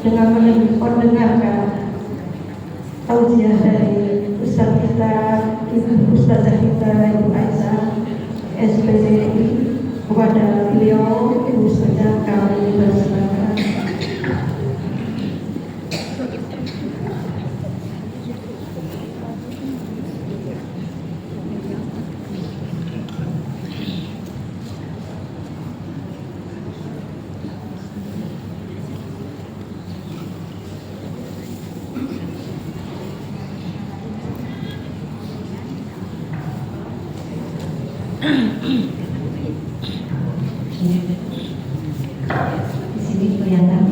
dengan mendengarkan tausiah dari Ustaz kita, Ustazah kita Ibu Aisyah SPDI. Kepada beliau Ibu Ustazah kami persilakan. Di sini kelihatan.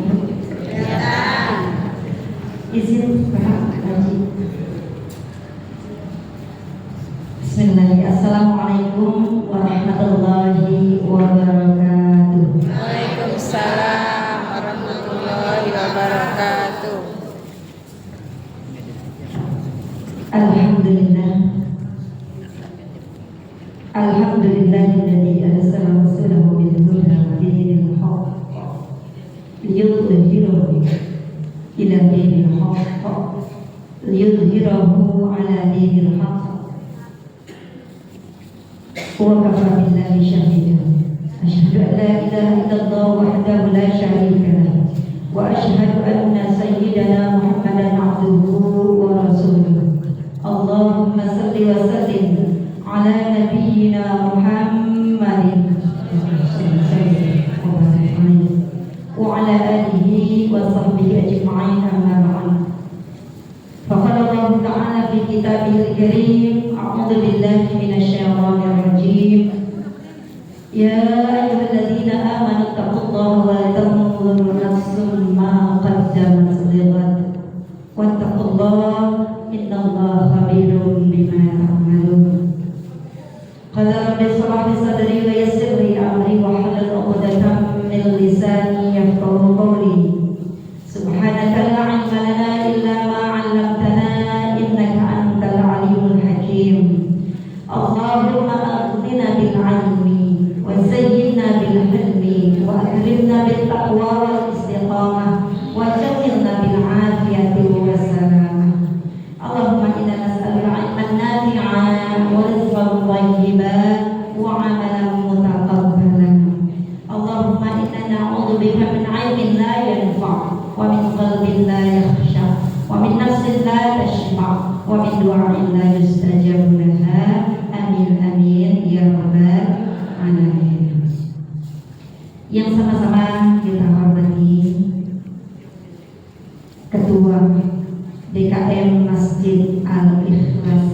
Izin berhaji. Bismillahirrahmanirrahim. Assalamualaikum warahmatullahi wabarakatuh. Waalaikumsalam warahmatullahi wabarakatuh. Alhamdulillah. Alhamdulillahilladzi arsala rasulahu bil huda wa dinil haqq liyudhhirahu ila dinil haqq liyudhhirahu ala dinil haqq wa kafa billahi shahidan. Asyhadu an la ilaha illallah wahdahu la syarika lahu wa asyhadu anna sayyidana Muhammadan abduhu wa rasuluh. Allahumma salli wa sallim ala nabiyyina Muhammadin wa ala alihi wa sahbihi ajma'in, amma ba'd. Faqala Allah ta'ala fi kitabihil karim, a'udzu billahi minasy syaithanir rajim. Ya ayyuhalladzina amanu taqullaha wa la tanzur nafsum ma qaddamat lighad wattaqullaha innallaha khabirum bima ta'malun. Qala rabbi shrah li sadri wa yassir li amri wa hlul 'uqdatam min lisani yafqahu qawli. Subhanaka la 'ilma lana illa ma 'allamtana innaka antal 'alimul hakim. Allahumma aghnina bil 'ilmi wa zayyinna bil hilmi wa akrimna bil taqwa wal istiqamah wa jammilna bil 'afiyati was salamah. Allahumma inna nas'aluka 'ilman nafi'an wa rizqan thayyiban wa 'amalan mutaqabbalan. Allahumma inna na'udzubika min 'ilmin la yanfa' wa min qalbin la yakhsha wa min nafsin la tashba' wa min du'a'in la yustajab laha. Amin amin ya rabbal alamin. Yang sama-sama kita hormati Ketua DKM Masjid Al-Ikhlas,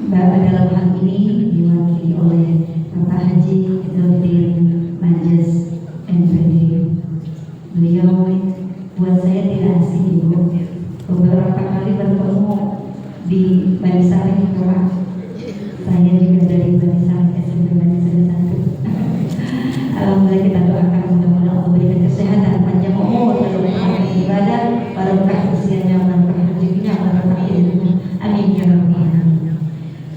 dalam hal ini diwakili oleh Bapak Haji Nurdin Manjas MPD. Beliau buat saya tidak asing Ibu, beberapa kali bertemu di Banisari Kelak. Saya juga dari Banisari, SMP Banisari 1. Alhamdulillah, kita doakan mudah-mudahan Allah berikan kesehatan, panjang umur, dalam ibadah, barokah usianya, barokah rezekinya, barokah ilmunya. Amin ya rabbal alamin.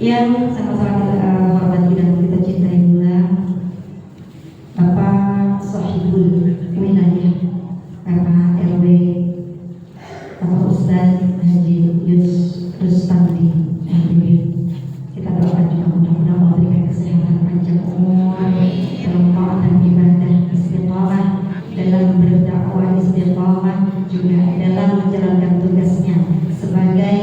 Yang sama-sama kita hormati dan kita cintai pula Bapak Sohibul Wilayah RW Bapak Ustaz Haji Yus Rustandi MPD. Kita doakan juga mudah-mudahan Allah berikan kesehatan, panjang umur, dalam taat dan ibadah, istiqamah dalam berdakwah, istiqamah juga dalam menjalankan tugasnya sebagai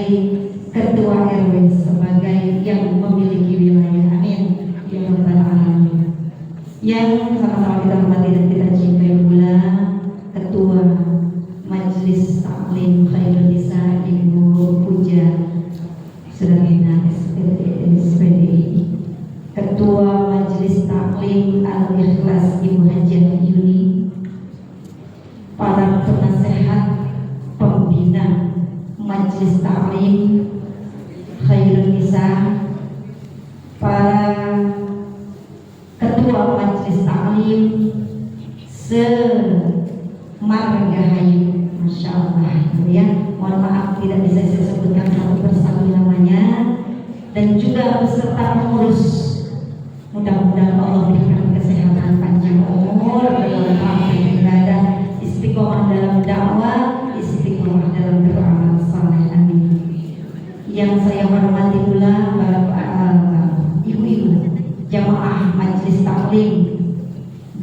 Ketua RW, sebagai yang memiliki wilayah. Amin ya rabbal alamin. Yang sama-sama kita hormati dan kita cintai pula Ketua Majelis Taklim Khairul Nisa Ibu Puja Sudarmina SPDI, Ketua Majelis Taklim Al-Ikhlas Ibu Hajah Yuni, para penasehat pembina Majelis Taklim Khairul Nisa, para ketua Majelis Taklim se-Margahayu, Masya Allah ya. Mohon maaf tidak bisa saya sebutkan satu persatu namanya, dan juga beserta pengurus. Mudah-mudahan Allah berikan kesehatan, panjang umur, dalam ibadah,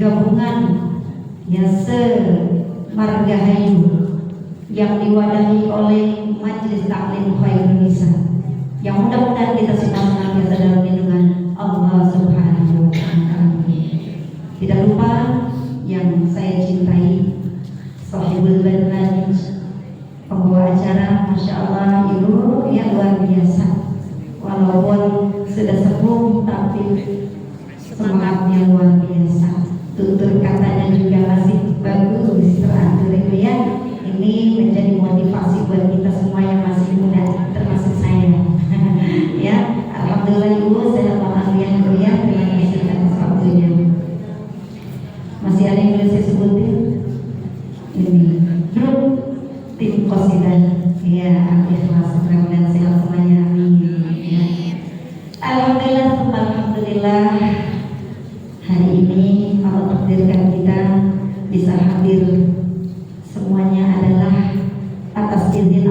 gabungan ya semargahayu yang diwadahi oleh Majelis Taklim Khairun Nisa, yang mudah-mudahan kita semua senantiasa dalam lindungan Allah Subhanahu wa Ta'ala. Tidak lupa yang saya cintai Sahibul Barnamij, pembawa acara, Masya Allah Ibu yang luar biasa. Walaupun sudah sepuh tapi semangatnya luar biasa. Tutur katanya juga masih bagus, teratur ya. Ini menjadi motivasi buat kita semua yang masih muda, termasuk saya. Ya, alhamdulillah Ibu, sehat walafiat ya. Terima kasih atas waktunya. Masih ada yang boleh saya sebutin? Ini grup tim Qasidah. Ya, ikhlas, mudah-mudahan sehat semuanya. Amin. Ya. Alhamdulillah. Hari ini Allah takdirkan kita bisa hadir. Semuanya adalah atas izin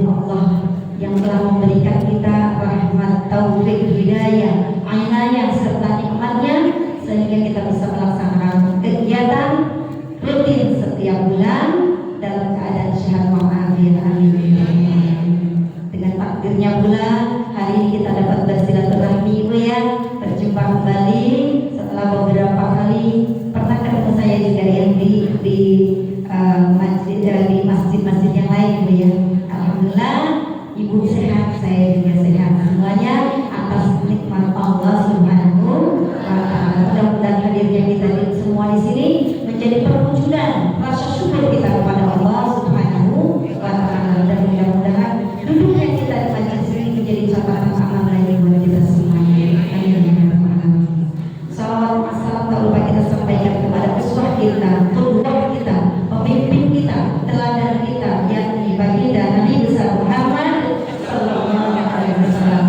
Allah yang telah memberikan kita rahmat, taufik, hidayah, inayah serta nikmatnya sehingga kita bisa melaksanakan kegiatan rutin setiap bulan dalam keadaan sehat walafiat. Amin. Dengan takdirnya pula hari ini kita dapat bersilaturahmi Ibu ya, berjumpa kembali setelah beberapa kali pernah ketemu saya juga yang di masjid-masjid yang lain Ibu ya. Alhamdulillah Ibu sehat, saya juga sehat, semuanya atas nikmat Allah Subhanahu wa Ta'ala. Mudah-mudahan hadirnya kita semua di sini menjadi perwujudan rasa syukur kita kepada Allah Subhanahu wa Ta'ala, dan mudah-mudahan duduknya kita di majelis ini menjadi catatan amal lagi buat kita semuanya. Amin. Salawat wassalam tak lupa kita sampaikan kepada uswah kita, qudwah kita, pemimpin kita, teladan kita, yakni baginda Nabi besar Muhammad sallallahu alaihi wasallam.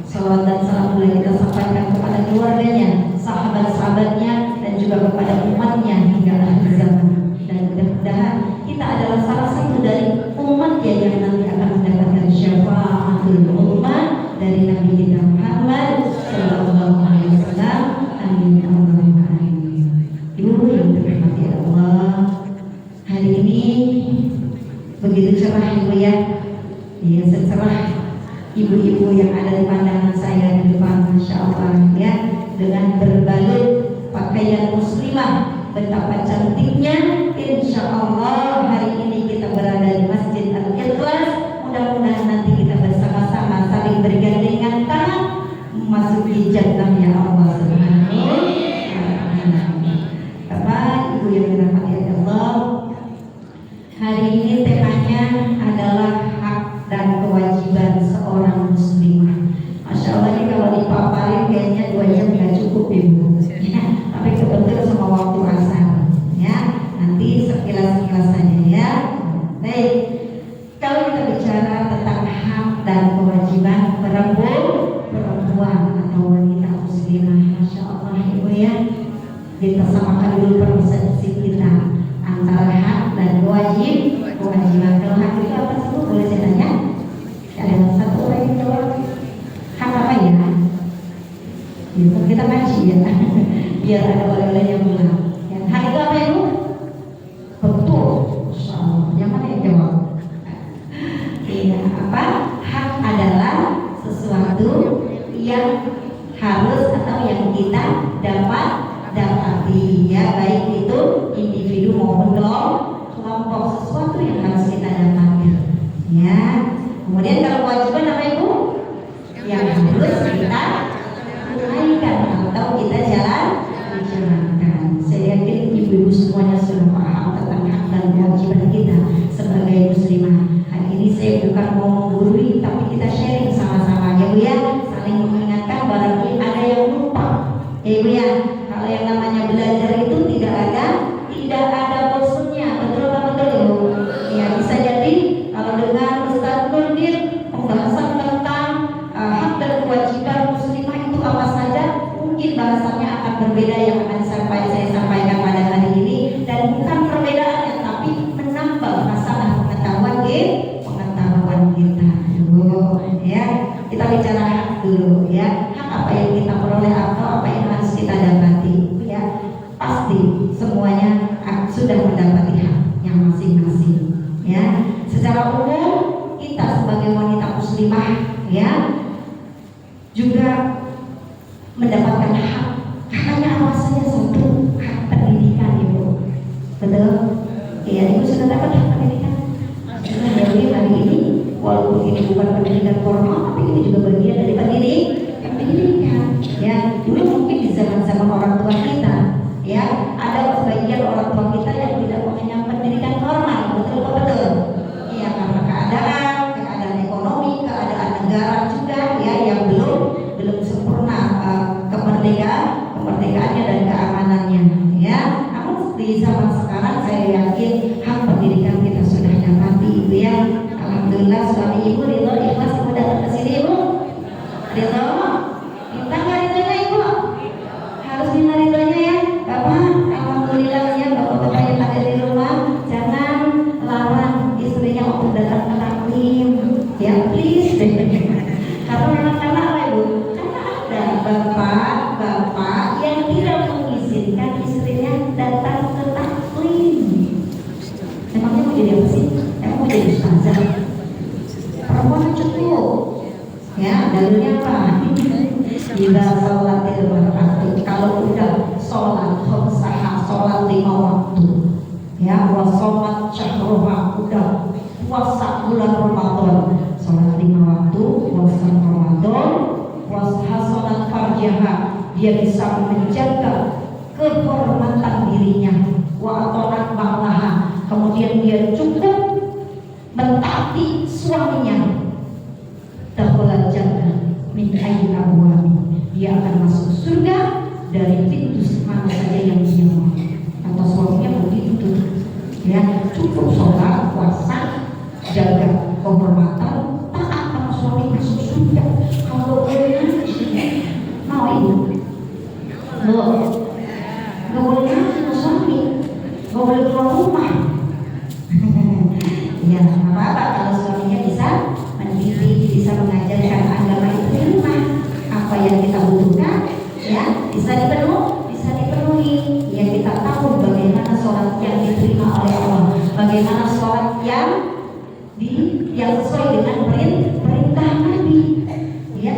Salawat dan salam pula kita sampaikan kepada keluarganya, sahabat-sahabatnya, dan juga kepada umatnya hingga akhir zaman. Dan mudah-mudahan kita adalah salah satu dari umatnya yang nanti akan mendapatkan syafaatul ummah dari Nabi kita Muhammad sallallahu alaihi wasallam. Amin ya rabbal alamin. Ibu yang dirahmati Allah, hari ini begitu cerah Ibu ya. Ya, secerah ibu-ibu yang ada di pandangan saya di depan, Masya Allah ya, dengan berbalut pakaian muslimah, betapa cantiknya. Insya Allah hari ini kita berada di Masjid Al-Ikhlas. Mudah-mudahan nanti kita bersama-sama saling bergandengan tangan memasuki jannah ya Allah Subhanahu wa Ta'ala. Bapak Ibu yang dirahmati Allah, hari ini temanya adalah hak dan kewajiban seorang muslimah. Masya Allah, ini kalau dipaparin kayaknya 2 jam nggak cukup Ibu ya, tapi kebetulan sama waktu asar ya, nanti sekilas-sekilas saja ya. Baik, kalau kita bicara tentang hak dan kewajiban perempuan atau wanita muslimah, Masya Allah Ibu ya, kita samakan dulu persepsi kita antara hak dan kewajiban. Kalau hak itu apa sih Bu? Boleh saya tanya? Ada satu orang yang jawab. Hak apa ya? Ya, kita ngaji ya, biar ada oleh-oleh yang pulang. Ya, hak itu apa ya Bu? Betul. Masya Allah. Yang mana yang jawab? Iya, apa? Hak adalah sesuatu yang harus atau yang kita dapati ya, baik itu individu maupun kelompok, sesuatu yang harus kita dapati ya. Kemudian kalau kewajiban apa Ibu? Yang harus kita tunaikan atau kita jalankan. Saya yakin ibu-ibu semuanya sudah paham tentang hak dan kewajiban kita sebagai muslimah. Hari ini saya bukan mau menggurui, tapi kita sharing sama-sama ya Bu ya, saling mengingatkan barangkali ada yang lupa ya Bu ya. Kalau yang namanya belajar itu tidak ada Betul? Iya, ibu sudah dapat hak pendidikan. Jadi hari ini walaupun ini bukan pendidikan formal, tapi ini juga bagian dari pendidikan. Ya, dulu mungkin di zaman orang tua kita, ya ada sebagian orang tua kita yang tidak mengenyam pendidikan formal, betul betul. Iya, karena keadaan ekonomi, keadaan negara juga, ya yang belum sempurna kemerdekaannya dan keamanannya. Ya, namun di zaman sekarang saya yakin hak pendidikan kita sudah dapati, ibu ya. Alhamdulillah suami ibu ridho, ikhlas ibu datang ke sini ibu. Ridho, minta nggak ridhonya ibu? Harus minta ridhonya ya, bapak. Alhamdulillah ya, bapak-bapak yang ada di rumah jangan larang istrinya untuk datang ke taklim, ya please. Karena apa ibu? Karena ada bapak-bapak yang tidak mengizinkan istrinya datang ke taklim. Emangnya mau jadi apa sih? Emang mau jadi ustazah? Perempuan cukup. Ya, dalilnya apa? Bila sholatil mar'atu, kalau udah sholat khamsah, sholat 5 waktu, ya wasomat syahruha, udah puasa bulan Ramadan, sholat 5 waktu, puasa Ramadan, puasa sholat farjaha, dia bisa menjaga kehormatan dirinya, wa atonat ba'laha, kemudian dia cukup mentaati suaminya, dakhulal jannah min ayyi abwabi, dia akan masuk surga dari pintu mana saja yang dia mau. Atau suaminya begitu, ya cukup sholat, puasa, jaga kehormatan, taat sama suami masuk surga. Kalau boleh mau ibu, nggak boleh sama suami, nggak boleh keluar rumah. Ya, apa-apa kalau suaminya bisa mendidik, bisa mengajarkan agama itu di rumah. Apa yang kita butuhkan, ya bisa dipenuhi. Ya kita tahu bagaimana sholat yang diterima oleh Allah, bagaimana sholat yang sesuai dengan perintah Nabi. Ya,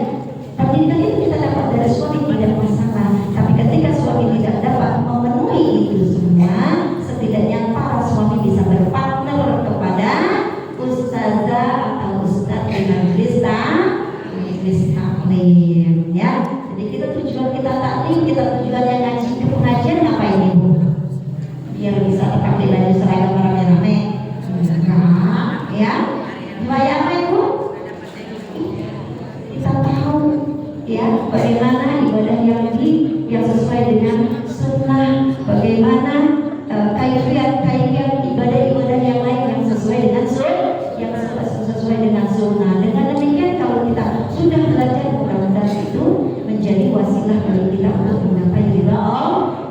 pendidikan itu kita dapat dari suami tidak masalah. Tapi ketika suami tidak dapat memenuhi itu semua, setidaknya para suami bisa berpartner kepada ustazah atau ustaz di majelis taklim, ya. Jadi kita tujuan kita taklim, kita tujuannya ngaji ke pengajian ngapain ibu? Biar bisa pakai baju seragam rame-rame, enggak, ya. Supaya apa ibu? Kita tahu, ya, bagaimana ibadah yang sesuai dengan sunnah, bagaimana kaifiat ibadah yang lain yang sesuai dengan sunnah. Dengan demikian kalau kita sudah belajar, mudah-mudahan itu menjadi wasilah bagi kita untuk mencapai ridha Allah.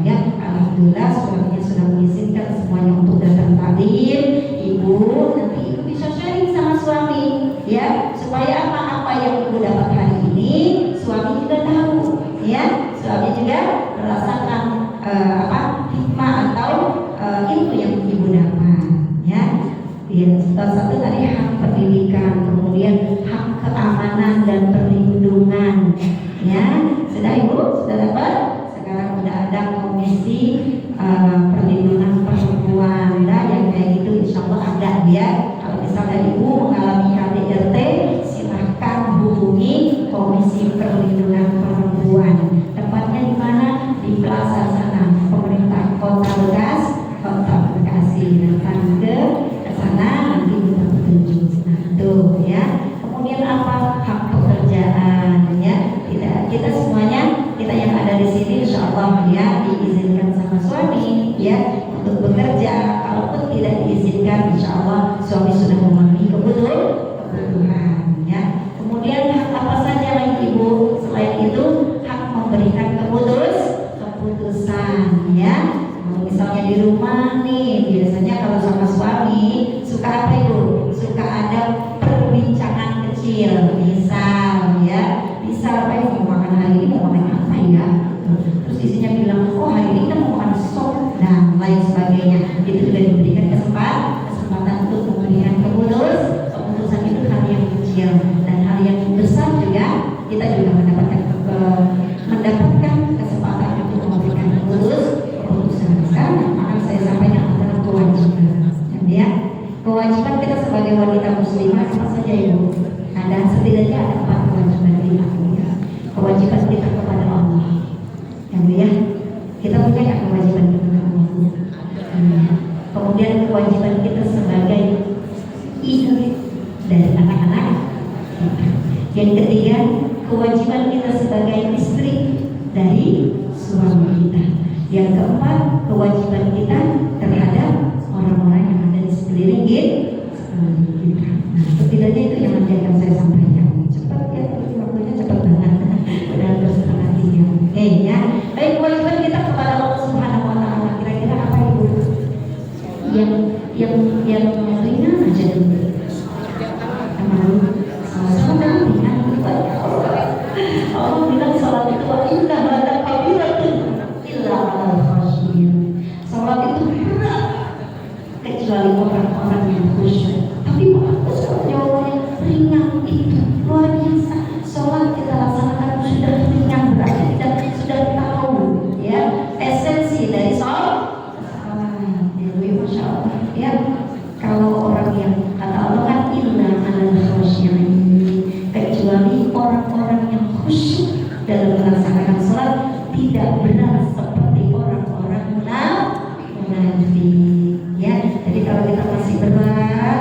Ya, alhamdulillah suaminya sudah mengizinkan semuanya untuk datang taklim. Ibu nanti ibu bisa sharing sama suami, ya, supaya apa yang ibu dapat hari ini suami juga tahu, ya, suami juga merasakan hikmah atau ilmu yang ibu dapat, ya. Ya, salah satu tadi hak pendidikan, kemudian hak keamanan dan perlindungan, ya. Sudah ibu, sudah dapat? Sekarang sudah ada komisi perlindungan perempuan, yang kayak gitu insya Allah ada, ya. Kalau misalnya ibu mengalami KDRT, silahkan hubungi komisi perlindungan perempuan. Tempatnya di mana? Di Plaza sana, pemerintah Kota Bekasi. Datang ke sana nanti kita petunjuk. Nah, tuh ya. Kemudian apa? Hak pekerjaan, ya. Kita semuanya, kita yang ada di sini insya Allah, ya, diizinkan sama suami, ya, untuk bekerja. Kalaupun tidak diizinkan, insya Allah suami sudah memenuhi kebutuhan, ya. Kemudian hak apa saja lagi ibu? Selain itu hak memberikan keputusan, ya. Misalnya di rumah nih, biasanya kalau sama suami suka apa ibu? Suka ada perbincangan kecil, misal, ya, apa yang mau makan hari ini, mau makan apa ya? Terus isinya bilang, oh hari ini kita mau makan sop dan lain sebagainya. Itu sudah diberikan kesempatan untuk memberikan keputusan itu hal yang kecil, dan hal yang besar juga kita juga mendapatkan kesempatan untuk memberikan keputusan. Sekarang apa saja Ibu? Ada setidaknya ada 4 kewajiban kita ya. Kewajiban kita kepada Allah ya Bu ya. Kita punya ya kewajiban kepada Allah. Kemudian kewajiban kita sebagai ibu dari anak-anak kita. Yang ketiga, kewajiban kita sebagai istri dari suami kita. Yang keempat, kewajiban kita terhadap orang-orang yang ada di sekeliling kita. Nah, setidaknya itu yang nanti akan saya sampaikan. Cepat ya, waktunya cepat banget. Udah setengah 3. Oke ya. Baik, kewajiban kita kepada Allah Subhanahu Wa Taala. Kira-kira apa Ibu? Yang ringan aja dulu. Sama ringan. Allah bilang salat itu indah pada kabiratun illa alal khashiyin. Salat itu berat kecuali orang-orang yang khusyuk. Tapi bagus kalau jawabannya ringan itu luar biasa. Salat kita laksanakan sudah ringan, berarti kita sudah tahu ya esensi dari salat. Masya Allah ya. Kalau orang yang kata Allah kan illa alal khashiyin, kecuali orang-orang yang khusyuk dalam melaksanakan salat, tidak berat seperti orang-orang munafik ya. Jadi kalau kita masih berat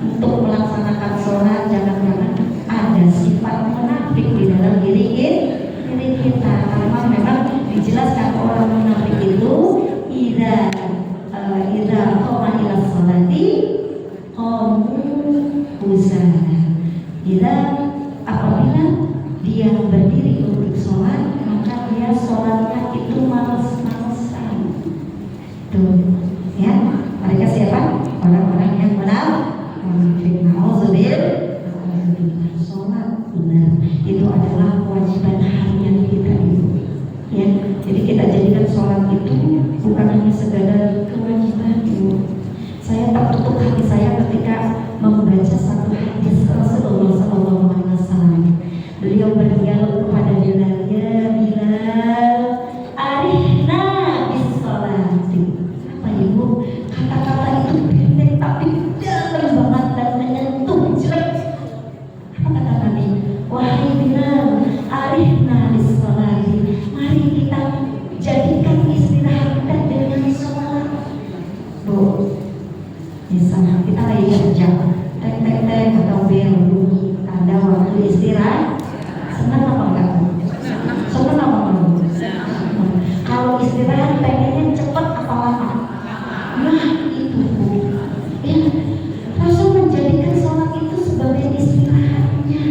untuk melaksanakan salat, jangan-jangan ada sifat munafik di dalam diri kita. Karena memang dijelaskan orang munafik itu idza qama ila sholati qamu kusala. Apabila dia berdiri untuk sholat, maka dia sholatnya itu malas-malasan. Tuh, ya. Mereka siapa? Orang-orang yang munafik. Nauzubillah. Sholat benar itu adalah kewajiban harian kita itu. Ya, jadi kita jadikan sholat itu bukan hanya sekadar kewajiban itu. Saya tertutup hati saya ketika membaca satu hadis Rasulullah SAW. Beliau berdialog kepada Bilal, ya Bilal, arihna bis sholati. Apa Ibu? Kata-kata itu pendek tapi dalam banget dan menyentuh jelek. Apa kata Nabi? Wahai Bilal, arihna bis sholati. Mari kita jadikan istirahat kita dengan sholat. Bu, misalnya kita lagi kerja, tek atau bel bunyi tanda waktu istirahat, senang apa enggak? Senang apa enggak? Kalau istirahat pengennya cepat apa lama? Nah itu Bu ya, Rasul menjadikan sholat itu sebagai istirahatnya.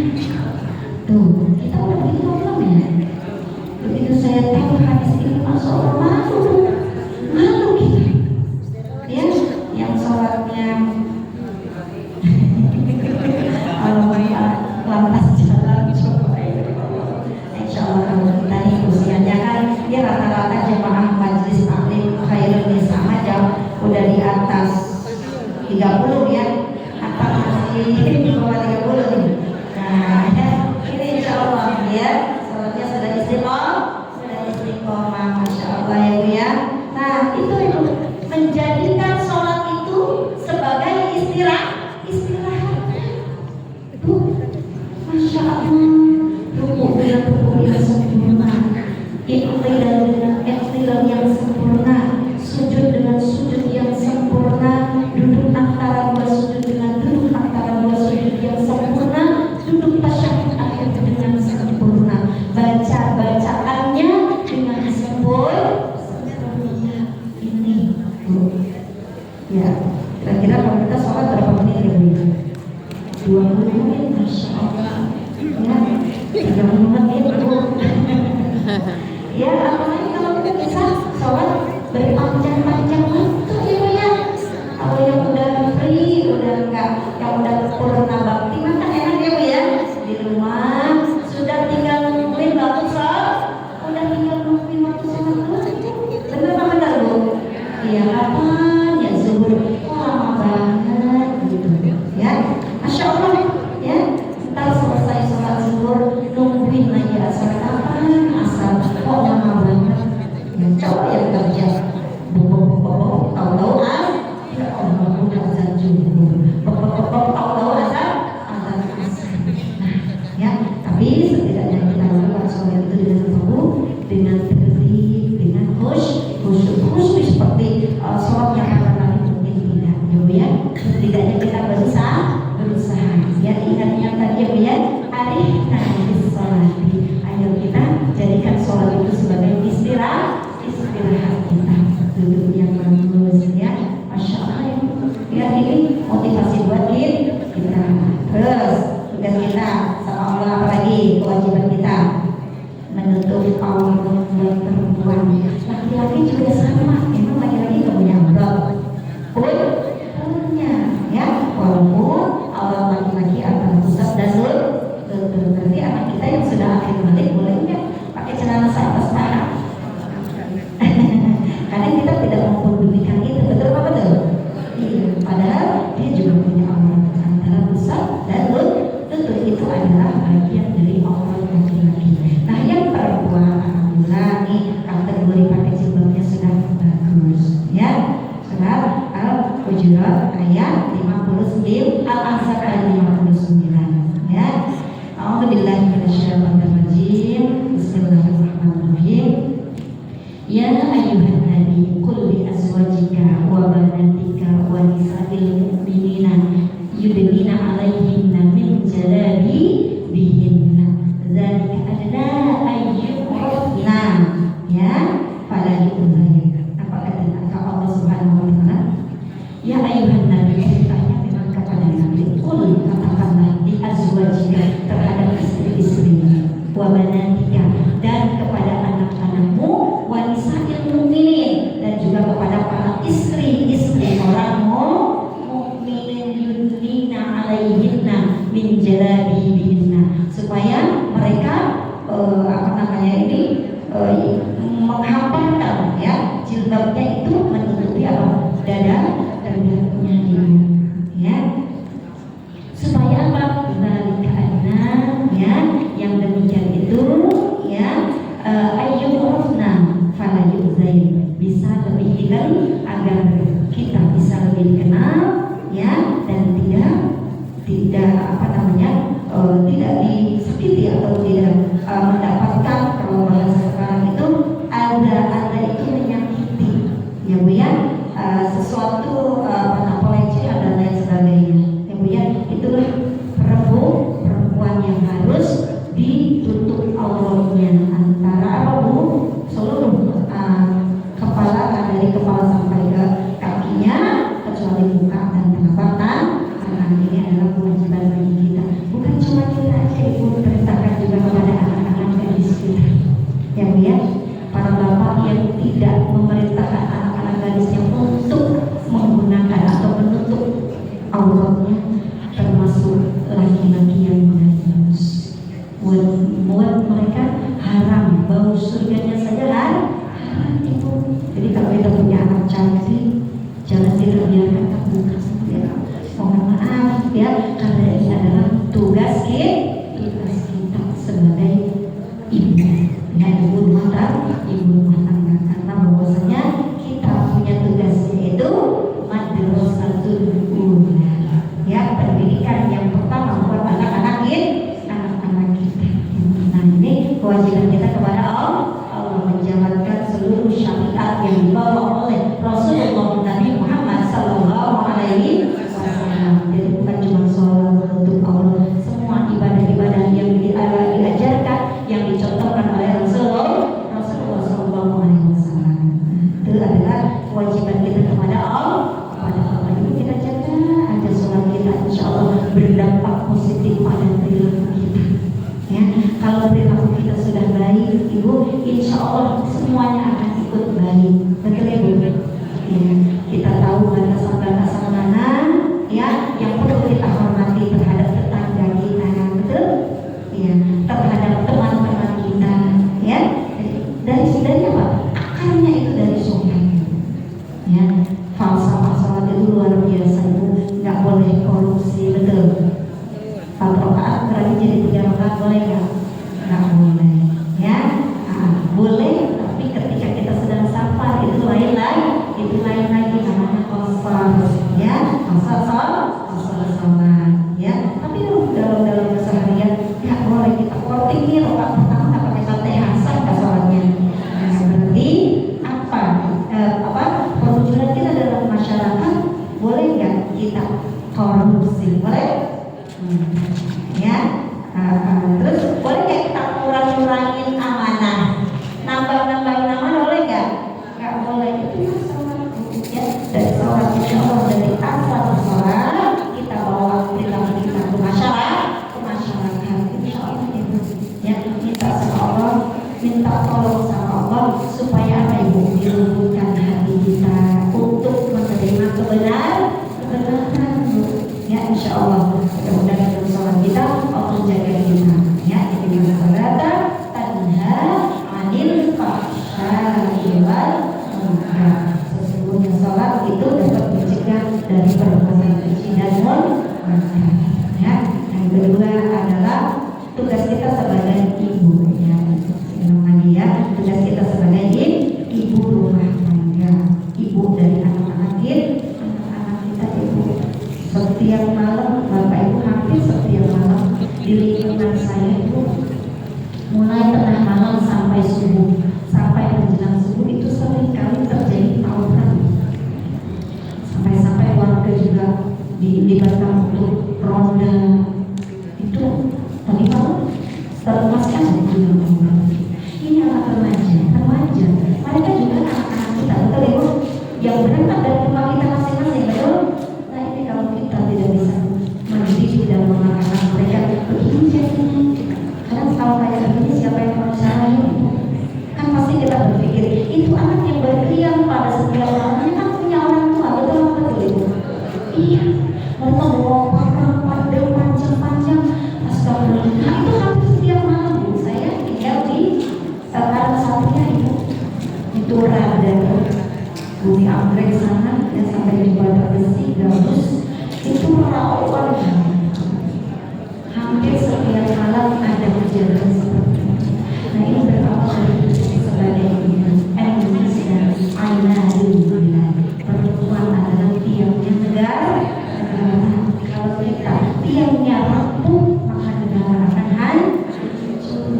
Tuh, kita udah begitu belum ya? Begitu saya tahu hadis ini, Masya Allah, malu kita ya, yang sholatnya lantas jalan coba ya. Insya Allah kalau kita nih usianya kan ya rata-rata jemaah majelis taklim khairul nisa aja udah di atas 30 ya, atau masih di bawah 30 nih. Nah ya, ini insya Allah ya sholatnya sudah istiqomah, Masya Allah ya Bu ya. Nah itu menjadikan sholat itu sebagai istirahat. Masya Allah, ruku yang sempurna, ikhtilal yang sempurna, sujud dengan sujud yang sempurna, duduk antara dua sujud dengan duduk antara dua sujud yang sempurna, duduk tasyahud akhir dengan sempurna, baca bacaannya dengan sempurna. Ini ya, kira-kira kalau kita sholat berapa menit ya Bu? 20 menit, Masya Allah ya, 30 menit Bu ya, apalagi kalau kita bisa sholat berpanjang-panjang waktu ya Bu ya. Kalau yang udah free, udah enggak, yang udah purna bakti maka enak ya Bu ya. Di rumah sudah tinggal nungguin waktu sholat, udah tinggal nungguin waktu sholat dulu. Bener apa benar Bu? Iya, kapan ya zuhur? Lama banget gitu ya. Masya Allah ya, ntar selesai sholat zuhur nungguin lagi asar, kapan asar? Kok lama banget ya, coba yang kerja tahu-tahu ya Allah udah azan zuhur, tahu-tahu azan juga sama, emang laki-laki nggak punya aurat? Punya, ya. Walaupun aurat laki-laki akan pusat dan berarti anak kita yang sudah akhir balik boleh nggak pakai celana seatas paha? Karena kita tidak memperdulikan itu, betul apa betul? Iya. Padahal dia juga punya aurat antara pusat dan tentu itu adalah bagian dari aurat laki-laki. Nah yang perempuan alhamdulillah nih kategori pakai jilbabnya sudah bagus, ya. Surat Al-Hujurat ayat 59, Al-Ahzab ayat 59, ya. A'udzubillahi minasyaitonirrajim. Bismillahirrahmanirrahim. Ya ayyuhan nabi qul li azwajika wa banatika wa nisa'il mu'minina yudnina 'alaihinna min jalabibihinna dzalika adna ayyuhna, ya, fala yu'dzain. Apa kata Allah Subhanahu wa taala? Ya ayyuhan nabi, perintahnya memang kepada nabi. Qul, katakanlah li azwajika terhadap istri-istri, wa banatika dan kepada anak-anakmu, wa nisa'il mu'minin dan juga kepada para istri-istri orang mukminin yudnina 'alaihinna min jalabibihinna, supaya mereka menghamparkan, ya, jilbabnya itu menutupi apa? Dadanya dia, ya. Supaya apa? Dzalika adna, ya, yang demikian itu, ya, ayyurafna fala yu'zain, bisa lebih dikenal agar kita bisa lebih dikenal, ya, dan tidak tidak disakiti atau tidak mendapatkan, kalau bahasa sekarang itu ada itu menyakiti, ya Bu, ya, sesuatu pelecehan dan lain sebagainya, ya Bu, ya. Itulah perempuan yang harus ditutup auratnya antara apa Bu? Seluruh kepala, dari kepala sampai ke kakinya kecuali muka dan telapak tangan. Ini adalah kewajiban bagi kita. Bukan cuma kita aja, Ibu, perintahkan juga kepada anak-anak gadis kita, ya Bu, ya. Para bapak yang tidak memerintahkan anak-anak gadisnya untuk menggunakan atau menutup auratnya, termasuk laki-laki yang menangis, buat mereka haram, bau surganya saja haram, Ibu. Jadi kalau kita punya anak cantik, jangan dibiarkan terbuka, ya. Mohon maaf, ya, karena ini adalah tugas kita sebagai ibu, ya, ibu rumah tangga, karena bahwasanya kita punya tugas yaitu madrasatul ula, ya, pendidikan yang pertama buat anak-anak kita. Nah, ini kewajiban kita kepada Allah menjalankan seluruh syariat yang dibawa oleh Rasulullah Nabi Muhammad Sallallahu Alaihi Wasallam. Jadi bukan cuma sholat, menutup aurat, semua ibadah-ibadah yang diajarkan, yang dicontohkan oleh Rasulullah Sallallahu Alaihi Wasallam, itu adalah kewajiban kita kepada Allah. Itu kita jaga agar sholat kita insya Allah berdampak positif pada perilaku kita, ya. Kalau perilaku kita sudah baik, Ibu, insya Allah semuanya akan ikut baik, betul Ibu? Ya, kita tahu batasan-batasan mana, ya, yang perlu kita hormati terhadap tetangga kita, betul? Ya, terhadap teman-teman kita, ya. Dari apa? Akarnya itu dari sholat, ya. Falsafah sholat itu luar biasa, Ibu. Nggak boleh korupsi, betul? 4 rakaat berarti jadi 3 rakaat, boleh nggak? Nggak boleh, ya. Boleh, tapi ketika kita dari perbuatan keji dan munkar. Ya, yang kedua adalah tugas kita sebagai ibu. Ya, namanya tugas kita sebagai ibu rumah tangga, ibu dari anak-anak kita ibu. Setiap malam Bapak Ibu, hampir setiap malam di lingkungan saya itu mulai tengah malam sampai subuh, sampai menjelang subuh itu sering kali terjadi tawuran. Sampai-sampai warga juga dilibatkan untuk ronda. Itu tadi malam termasukkan ini anak remaja. Mereka juga anak-anak kita, betul Ibu? Yang berangkat dari rumah kita masing-masing, betul? Nah ini kalau kita tidak bisa mendidik dan mengarahkan mereka begini jadinya. Karena kalau kayak begini siapa yang mau salahin? Kan pasti kita berpikir itu anak yang berkriang pada setiap malamnya kan punya orang tua, betul Ibu? Iya, mereka bawa parang panjang. Astagfirullah. Nah itu hampir setiap malam Bu. Saya tinggal di sekarang satunya itu rada Bumi Anggrek sana dan sampai di Badak Besi Gabus itu merawat hampir setiap malam ada kejadian seperti itu. Nah ini berawal dari sebagai Indonesia Alhamdulillah, perempuan adalah tiangnya negara. Kalau kita tiangnya rapuh maka negara akan hancur.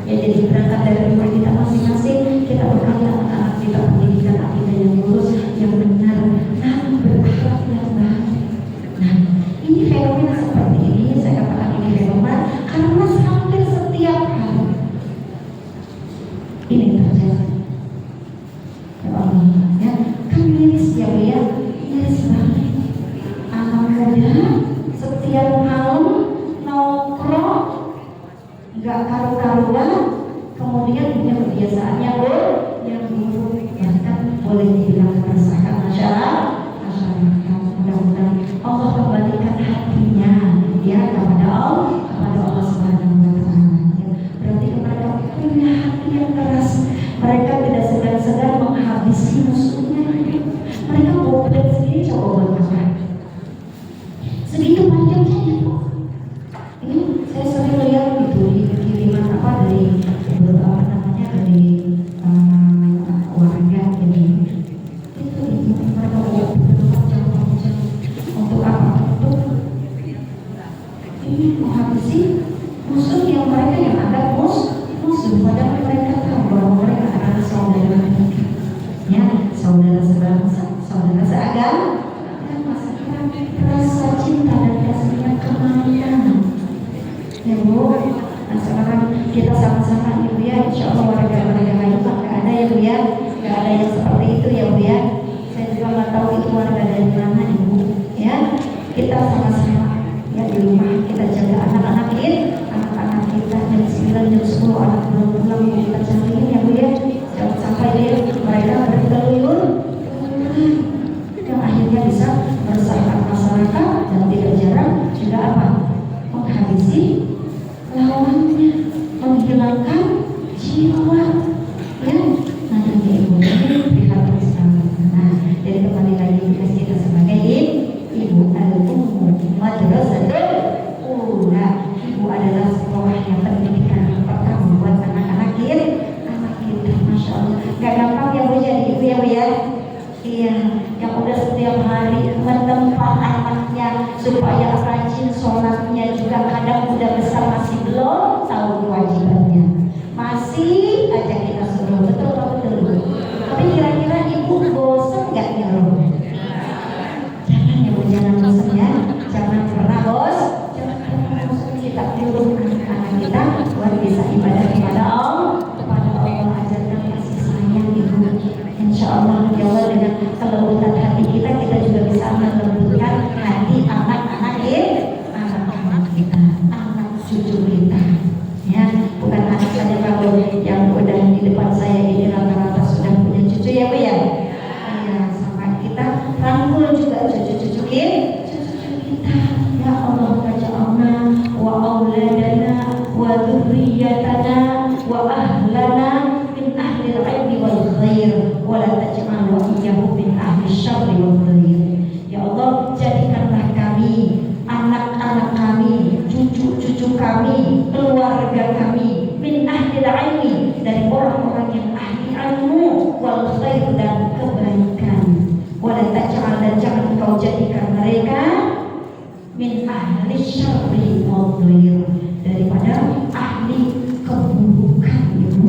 Ya jadi berangkat dari rumah kita masing-masing, kita bekali anak-anak kita pendidikan akidah yang lurus, yang benar, namun berakhlak yang baik. Nah ini fenomena seperti ini, saya katakan ini fenomena karena hampir setiap hari ini terjadi. Ya Allah, ya kan miris ya Bu ya, miris banget. Anak muda setiap malam nongkrong nggak karu-karuan, kemudian punya kebiasaannya yang buruk, bahkan boleh dibilang meresahkan masyarakat. Mudah-mudahan Allah kembalikan hatinya ya kepada Allah Subhanahu wa Ta'ala. Ya, berarti mereka punya hati yang keras, mereka tidak segan-segan menghabisi musuhnya. Mereka bobrek sendiri coba buat apa? Segitu panjangnya itu. Ini saya sering lihat itu di kiriman dari dari warga ini. Itu mereka mau panjang untuk apa? Untuk ini menghabisi musuh yang mereka yang anggap musuh, padahal mereka tahu bahwa mereka adalah saudara mereka, ya saudara sebangsa, saudara seagama. Dan masalah rasa cinta dan kasihnya kemana? Ya Bu, nah sekarang kita sama-sama Ibu ya, insya Allah warga-warga lain nggak ada ya Bu ya, nggak ada yang seperti itu ya Bu ya. Saya juga nggak tahu itu warga dari mana Ibu ya. Kita sama-sama ya di rumah kita jaga anak-anak kita jam 9 jam 10 anak belum pulang kita cariin ya Bu ya. Jangan sampai mereka bertelur yang akhirnya bisa meresahkan masyarakat dan tidak jarang juga apa? Menghabisi lawannya, menghilangkan jiwa ya. Nah jadi Ibu prihatin sekali. Nah jadi kembali lagi tugas kita sebagai ibu al-ummu madrasatul ula. Ibu adalah sekolahnya pendidikan pertama buat anak-anak kita. Masya Allah, gak gampang ya Bu jadi ibu ya Bu ya. Iya, yang udah setiap hari menempa anaknya supaya rajin sholatnya, juga kadang udah besar masih belum tahu kewajibannya, masih aja kita suruh, betul. Tapi kira-kira ibu bosan nggak ya loh? Jangan ya Bu, jangan bosan ya, jangan pernah bosan kita tidur anak-anak kita buat bisa ibadah kepada Allah, ajarkan kasih sayang Ibu. Insya Allah ya Allah, dengan kelembutan hati kita juga bisa melembutkan hati anak-anak kita, anak cucu kita ya. Bukan anak saja, kalau yang udah di depan saya ini rata-rata sudah punya cucu ya Bu ya. Iya, sama kita rangkul juga cucu-cucu kita ya Allah. Waj'alna wa auladana wa dzurriyyatana wa ahlana min ahli al-ilmi wal khair wa la taj'al waliyahum min ahli syarri wal khair. wal khair dan kebaikan. Wala taj'al dan jangan kau jadikan mereka min ahli syarri wal dhair, daripada ahli keburukan itu,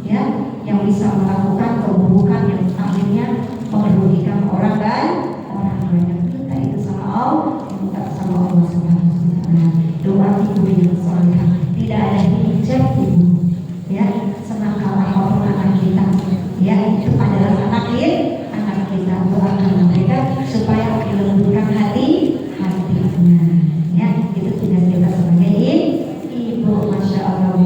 ya, yang bisa melakukan keburukan yang akhirnya merugikan orang dan orang banyak. Kita itu sama Allah, minta sama Allah Subhanahu wa taala. Doa ibu yang saleh, tidak ada hijab ibu, ya, senangkalah orang anak kita, ya, itu adalah anak kita. Doakan mereka supaya dilembutkan hatinya, ya, itu tugas kita sebagai ibu. Masya Allah,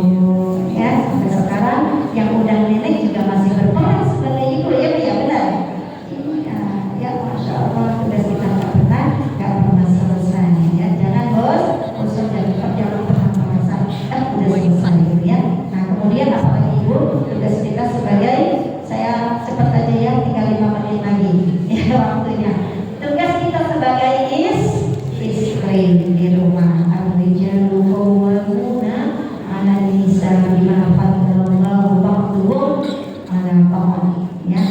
ya, sampai sekarang yang udah nenek juga masih berperan sebagai ibu, ya, ya benar. Iya, ya, Masya Allah, tugas kita nggak pernah selesai, ya. Jangan bosan dan jangan pernah merasa udah selesai, ya. Nah, kemudian apalagi ibu, tugas kita sebagai, saya cepat aja ya, tinggal 5 menit lagi, ya, waktunya. Tugas kita sebagai istri di rumah. Ar-rijalu qawwamuna 'ala nisa bima faddalallahu ba'dahum 'ala ba'd, ya.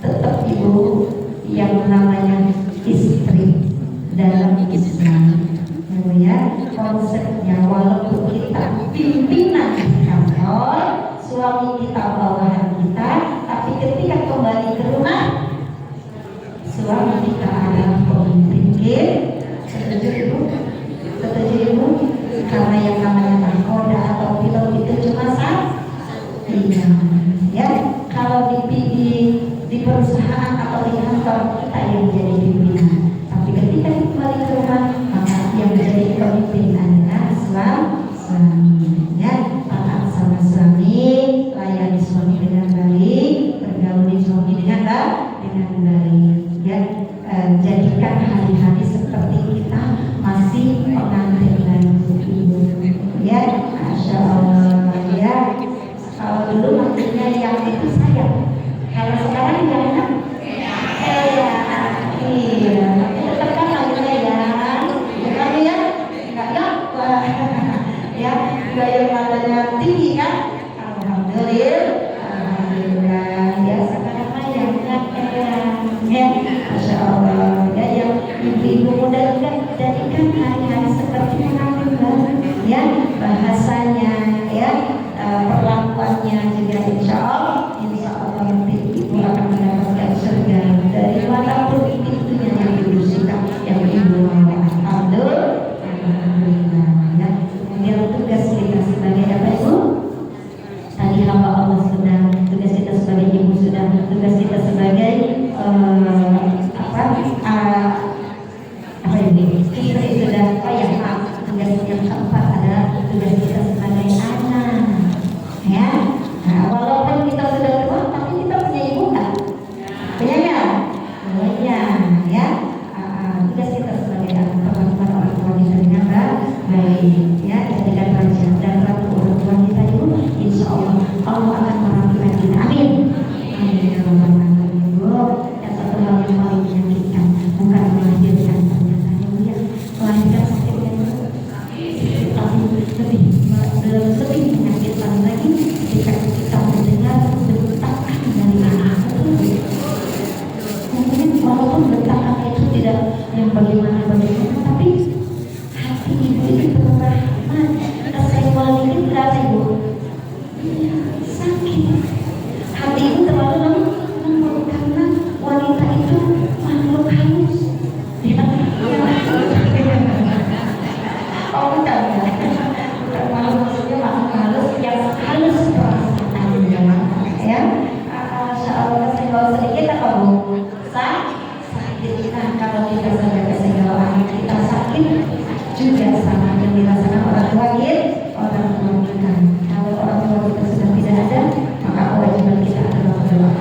Tetap ibu yang namanya istri dalam Islam, ya, konsepnya walaupun kita pimpinan kantor, suami kita bawahan kita, tapi ketika kembali ke rumah, suami kita adalah pemimpin kita. Setuju ibu? Setuju ibu? Karena yang namanya nahkoda atau pilot itu cuma satu, ya. Kalau di perusahaan atau di kantor kita yang menjadi pimpinan, tapi ketika kembali ke rumah, maka yang menjadi pemimpin adalah suami, ya. Taat sama suami, layani suami dengan baik, pergauli suami dengan baik, ya. Jadikan hari-hari seperti kita masih pengantin dan ibu, ya. Masya Allah, ya. Kalau dulu maksudnya yang itu sayang, kalau sekarang yang iya, tapi tetap kan maksudnya ya, bukan ya, enggak ya, ya, gaya matanya tinggi kan, alhamdulillah, ya. Sekarang yang ya, Masya Allah, ya, yang ibu-ibu muda juga jadikan hari-hari seperti pengantin baru, ya, bahasanya, ya, perlakuannya juga insya Allah nanti ibu akan mendapatkan surga dari manapun pintunya yang ibu suka, yang ibu mau. Alhamdulillah, ya. Kemudian tugas kita sebagai apa ibu? Tadi hamba Allah sudah, tugas kita sebagai ibu sudah, tugas kita sebagai apa ini? Istri sudah. Oh ya, tugas yang keempat adalah tugas kita sebagai anak, ya. Nah, walaupun kita sudah tua, tapi kita punya ibu kan? Punya nggak? Punya, ya. Tugas kita sebagai anak, perlakukan orang tua kita dengan baik, ya. Jadikan raja dan ratu orang tua kita itu, insya Allah Allah akan merapikan kita. Amin. Amin ya Rabbal alamin. Yang satu hal yang paling menyakitkan bukan melahirkan, ternyata yang melahirkan sakitnya itu, tapi lebih menyakitkan lagi jika kita mendengar bentakan dari anak itu. Mungkin walaupun bentakan itu tidak yang bagaimana, tapi hati ibu itu penuh rahmat. Kesenggol dikit berapa ibu? Iya, sakit. Hati ibu terlalu lembut karena wanita itu makhluk halus. Oh bukan ya, bukan makhluk, maksudnya makhluk halus yang halus perasaannya, ya. Masya Allah, kesenggol sedikit apa bu? Sakit. Nah, kalau kita sampai kesenggol anak kita sakit juga sama yang dirasakan orang tua kita. Kalau orang tua kita sudah tidak ada, maka kewajiban kita adalah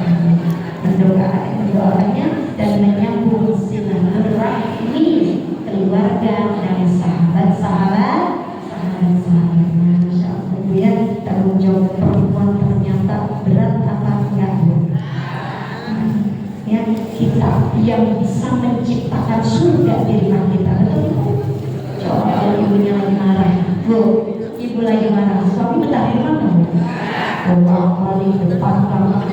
mendoakannya dan menyambung silaturahmi keluarga dan sahabat-sahabatnya. Masya Allah, ya. Tanggung jawab perempuan ternyata berat apa enggak, ya. Kita yang bisa menciptakan surga di rumah kita, betul? Coba ibunya lagi marah, bu, ibu lagi marah, suami betah di mana? Oh, kali depan belakang.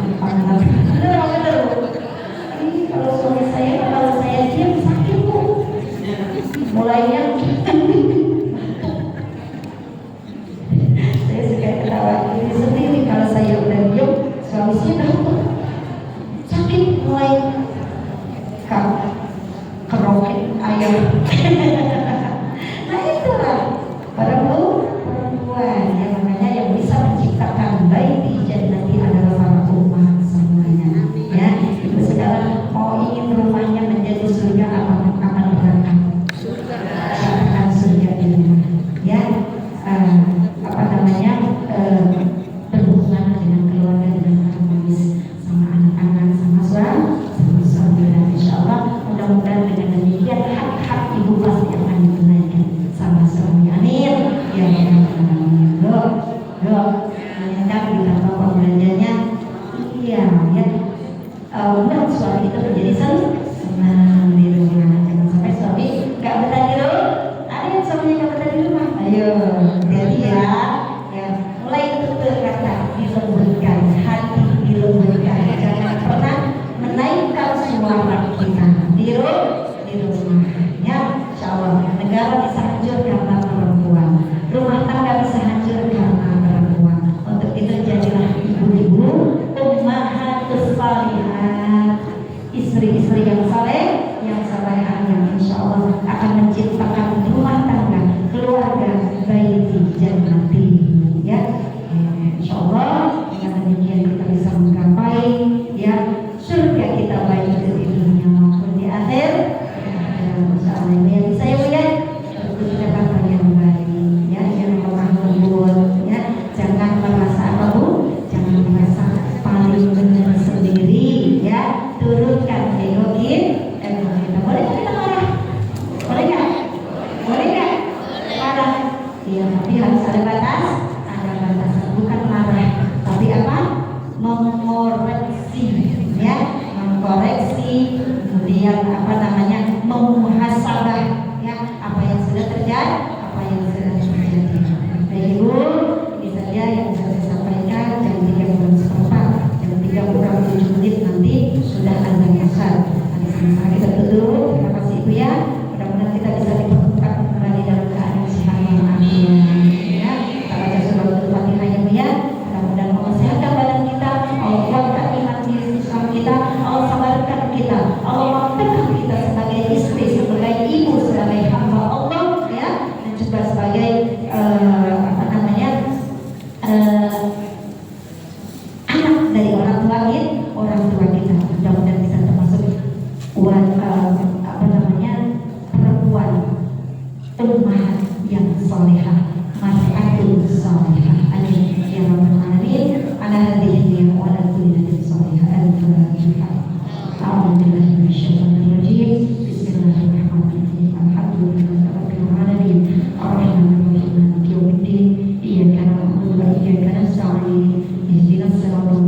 undang suami itu menjadi senang di rumah. Jangan sampai suami nggak betah di rumah. Ada yang suaminya nggak betah di rumah? Ayo, jadi ya, mulai itu kata dilembutkan, hati dilembutkan. Jangan pernah menaikkan suara kita di rumah. Ya, insya Allah negara bisa hancur karena perempuan, rumah tangga bisa hancur karena perempuan. Untuk itu jadilah ibu-ibu ummahatus shalihat, istri-istri yang saleh, yang salehah, yang insya Allah akan menciptakan rumah tangga, keluarga baiti jannati. Ya, insya Allah dengan demikian kita bisa menggapai ya surga kita baik itu di dunia maupun di akhir. Insya Allah yang bisa ya kata yang baik ya, jangan lemah lembut ya, jangan merasa apa Bu, jangan merasa paling benar sendiri ya, turunkan ego kita. Boleh kita marah? Boleh nggak? Boleh nggak? Marah ya, tapi harus ada batas, bukan marah tapi apa, mengoreksi ya, mengkoreksi, kemudian apa namanya, memuhasabah ya, apa yang sudah terjadi, apa yang sudah terjadi. Baik Ibu, ini saja yang saya sampaikan. Jam 3:04, jam 3:07 nanti sudah azan asar. Sama kita tutup. Terima kasih Ibu ya. Mudah-mudahan kita bisa dipertemukan kembali dalam keadaan sehat walafiat ya. Kita baca surah Al-Fatihah ya Bu ya. Mudah-mudahan Allah sehatkan badan kita, Allah kuatkan iman Islam kita, Allah sabarkan kita, Allah maafkan kita sebagai istri, sebagai ibu, sebagai hamba Allah ya, dan juga sebagai apa namanya anak dari orang tua kita. Mudah-mudahan bisa termasuk apa namanya, perempuan ummah yang salihah, mar'atun salihah. Amin ya rabbal alamin. Ala hadhihi wa ala kulli nabiyin salihah. Al-Fatihah. A'udzubillahi minasyaitonir rajim. Bismillahirrahmanirrahim. Alhamdulillahi rabbil alamin. Arrahmanirrahim. Maliki yaumiddin. Iyyaka na'budu wa iyyaka nasta'in. Ihdinas siratal